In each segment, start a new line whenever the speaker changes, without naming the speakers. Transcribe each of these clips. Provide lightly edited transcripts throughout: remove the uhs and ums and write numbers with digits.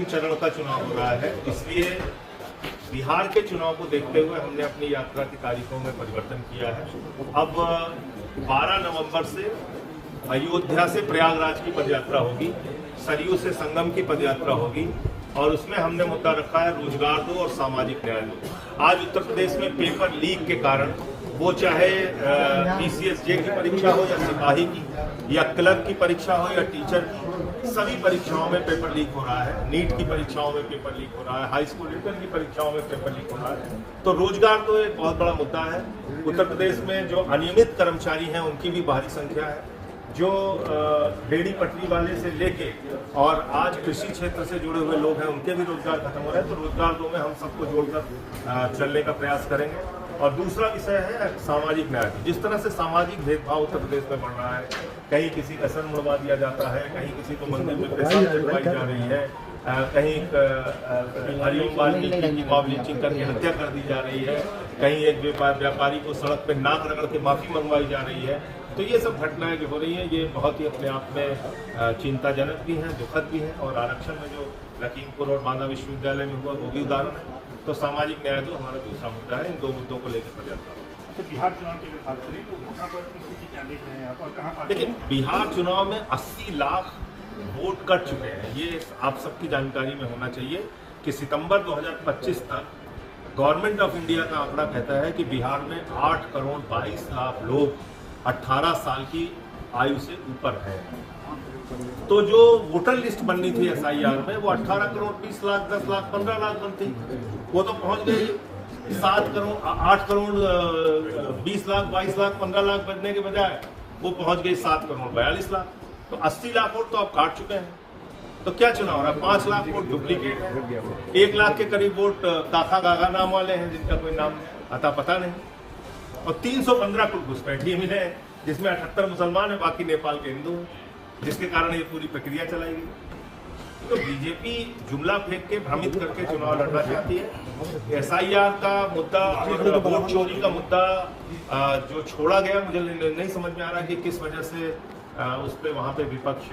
चरण का चुनाव हो रहा है, इसलिए बिहार के चुनाव को देखते हुए हमने अपनी यात्रा की तारीखों में परिवर्तन किया है। अब 12 नवंबर से अयोध्या से प्रयागराज की पदयात्रा होगी, सरयू से संगम की पदयात्रा होगी और उसमें हमने मुद्दा रखा है रोजगार दो और सामाजिक न्याय दो। आज उत्तर प्रदेश में पेपर लीक के कारण, वो चाहे पीसीएसजे की परीक्षा हो या सिपाही की या क्लर्क की परीक्षा हो या टीचर की, सभी परीक्षाओं में पेपर लीक हो रहा है। नीट की परीक्षाओं में पेपर लीक हो रहा है, हाई स्कूल इंटर की परीक्षाओं में पेपर लीक हो रहा है। तो रोजगार तो एक बहुत बड़ा मुद्दा है। उत्तर प्रदेश में जो अनियमित कर्मचारी हैं उनकी भी भारी संख्या है। जो रेहड़ी पटरी वाले से लेके और आज कृषि क्षेत्र से जुड़े हुए लोग हैं, उनके भी रोजगार खत्म हो रहे हैं। तो रोजगार दो में हम सबको जोड़कर चलने का प्रयास करेंगे। और दूसरा विषय है सामाजिक न्याय। जिस तरह से सामाजिक भेदभाव उत्तर प्रदेश में बढ़ रहा है, कहीं किसी का सर मुड़वा दिया जाता है, कहीं किसी को मंदिर में पेशाब चढ़वाई जा रही है, कहीं हरिओम वाल्मीकि की मॉब लिंचिंग करके हत्या कर दी जा रही है, कहीं एक व्यापारी को सड़क पे नाक रगड़ के माफी मंगवाई जा रही है। तो ये सब घटनाएं जो हो रही हैं, ये बहुत ही अपने आप में चिंताजनक भी हैं, दुखद भी हैं। और आरक्षण में जो लखीमपुर और बांदा विश्वविद्यालय में हुआ वो भी उदाहरण है। तो सामाजिक न्याय तो हमारा दूसरा मुद्दा है। इन दो मुद्दों को लेकर पर्याप्त है।
तो बिहार चुनाव की बात करें तो वहाँ पर किसी क्या देख रहे हैं आप और कहाँ?
लेकिन बिहार चुनाव में 80 लाख वोट कट चुके हैं। ये आप सबकी जानकारी में होना चाहिए कि सितंबर 2025 तक गवर्नमेंट ऑफ इंडिया का आंकड़ा कहता है कि बिहार में 8 करोड़ 22 लाख लोग 18 साल की आयु से ऊपर है। तो जो वोटर लिस्ट बननी थी एसआईआर में, वो 18 करोड़ 20 लाख 10 लाख 15 लाख बनती, वो तो पहुंच गई 8 करोड़ 20 लाख 22 लाख 15 लाख बनने के बजाय वो पहुंच गई 7 करोड़ 42 लाख। तो 80 लाख वोट तो आप काट चुके हैं। तो क्या चुनाव हो रहा है? 5 लाख वोट डुप्लीकेट है, 1 लाख के करीब वोट काका गागा नाम वाले हैं जिनका कोई नाम अता पता नहीं, और 315 कुल घुसपैठिए मिले हैं, जिसमें 78 मुसलमान है, बाकी नेपाल के हिंदू हैं, जिसके कारण ये पूरी प्रक्रिया चलाई गई। तो बीजेपी जुमला फेंक के भ्रमित करके चुनाव लड़ना चाहती है। एसआईआर का मुद्दा और वोट चोरी का मुद्दा जो छोड़ा गया, मुझे नहीं समझ में आ रहा कि किस वजह से उस पर वहाँ पे विपक्ष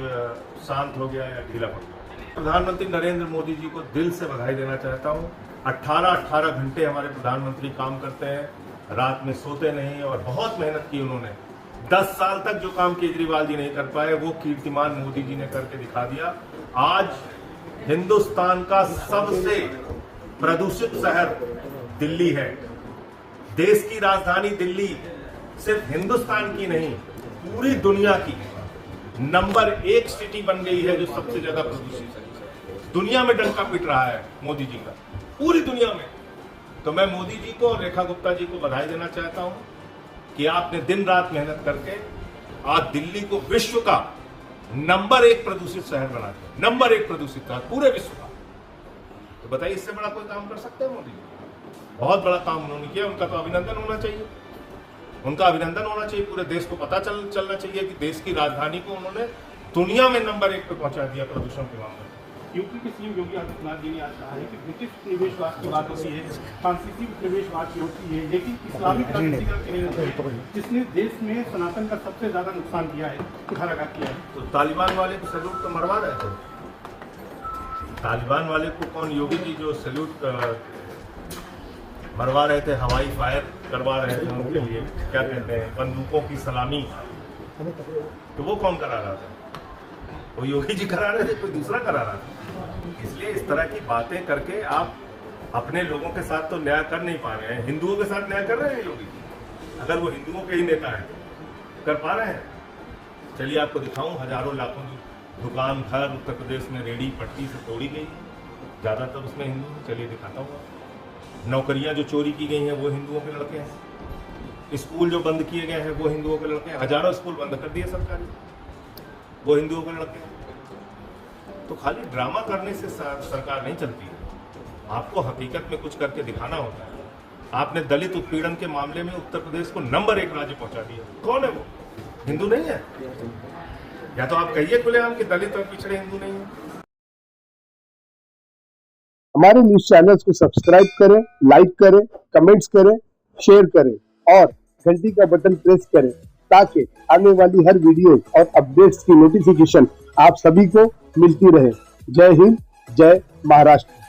शांत हो गया या ढीला पड़ गया। प्रधानमंत्री नरेंद्र मोदी जी को दिल से बधाई देना चाहता हूँ। 18 घंटे हमारे प्रधानमंत्री काम करते हैं, रात में सोते नहीं और बहुत मेहनत की उन्होंने। 10 साल तक जो काम केजरीवाल जी नहीं कर पाए, वो कीर्तिमान मोदी जी ने करके दिखा दिया। आज हिंदुस्तान का सबसे प्रदूषित शहर दिल्ली है। देश की राजधानी दिल्ली सिर्फ हिंदुस्तान की नहीं, पूरी दुनिया की नंबर 1 सिटी बन गई है, जो सबसे ज्यादा प्रदूषित है। दुनिया में डंका पिट रहा है मोदी जी का, पूरी दुनिया में। तो मैं मोदी जी को और रेखा गुप्ता जी को बधाई देना चाहता हूं कि आपने दिन रात मेहनत करके आज दिल्ली को विश्व का नंबर 1 प्रदूषित शहर बना दिया। नंबर 1 प्रदूषित शहर पूरे विश्व का। तो बताइए, इससे बड़ा कोई काम कर सकते हैं मोदी जी? बहुत बड़ा काम उन्होंने किया, उनका तो अभिनंदन होना चाहिए। उनका अभिनंदन होना चाहिए। पूरे देश को पता चलना चाहिए कि देश की राजधानी को उन्होंने दुनिया में नंबर 1 पे पहुंचा दिया प्रदूषण के मामले में।
यूपी के सीएम योगी आदित्यनाथ जी ने आज कहा है कि ब्रिटिश निवेशवाद की बात होती है, फ्रांसीसी निवेशवाद की होती है, लेकिन इस्लामिक जिसने देश में सनातन का सबसे ज्यादा नुकसान किया है, कुठाराघात किया है।
तो तालिबान वाले को सैल्यूट तो मरवा रहे थे। तालिबान वाले को कौन, योगी जी जो सैल्यूट मरवा रहे थे, हवाई फायर करवा रहे थे उनके लिए, क्या कहते हैं, बंदूकों की सलामी, तो वो कौन करा रहा था? वो योगी जी करा रहे थे, कोई दूसरा करा रहा था। इसलिए इस तरह की बातें करके आप अपने लोगों के साथ तो न्याय कर नहीं पा रहे हैं। हिंदुओं के साथ न्याय कर रहे हैं योगी जी? अगर वो हिंदुओं के ही नेता हैं, कर पा रहे हैं? चलिए आपको दिखाऊं, हजारों लाखों दुकान घर उत्तर प्रदेश में रेहड़ी पट्टी से तोड़ी गई, ज्यादातर उसमें हिंदू हैं। चलिए दिखाता हूँ। नौकरियां जो चोरी की गई हैं वो हिंदुओं के लड़के हैं। स्कूल जो बंद किए गए हैं वो हिंदुओं के लड़के हैं। हजारों स्कूल बंद कर दिए सरकारी, वो हिंदुओं के लड़के हैं। तो खाली ड्रामा करने से सरकार नहीं चलती है, आपको हकीकत में कुछ करके दिखाना होता है। आपने दलित उत्पीड़न के मामले में उत्तर प्रदेश को नंबर 1 राज्य पहुंचा दिया। कौन है वो? हिंदू नहीं है? या तो आप कहिए खुलेआम कि दलित और पिछड़े हिंदू नहीं है।
हमारे न्यूज चैनल्स को सब्सक्राइब करें, लाइक करें, कमेंट्स करें, शेयर करें और घंटी का बटन प्रेस करें ताकि आने वाली हर वीडियो और अपडेट्स की नोटिफिकेशन आप सभी को मिलती रहे। जय हिंद, जय महाराष्ट्र।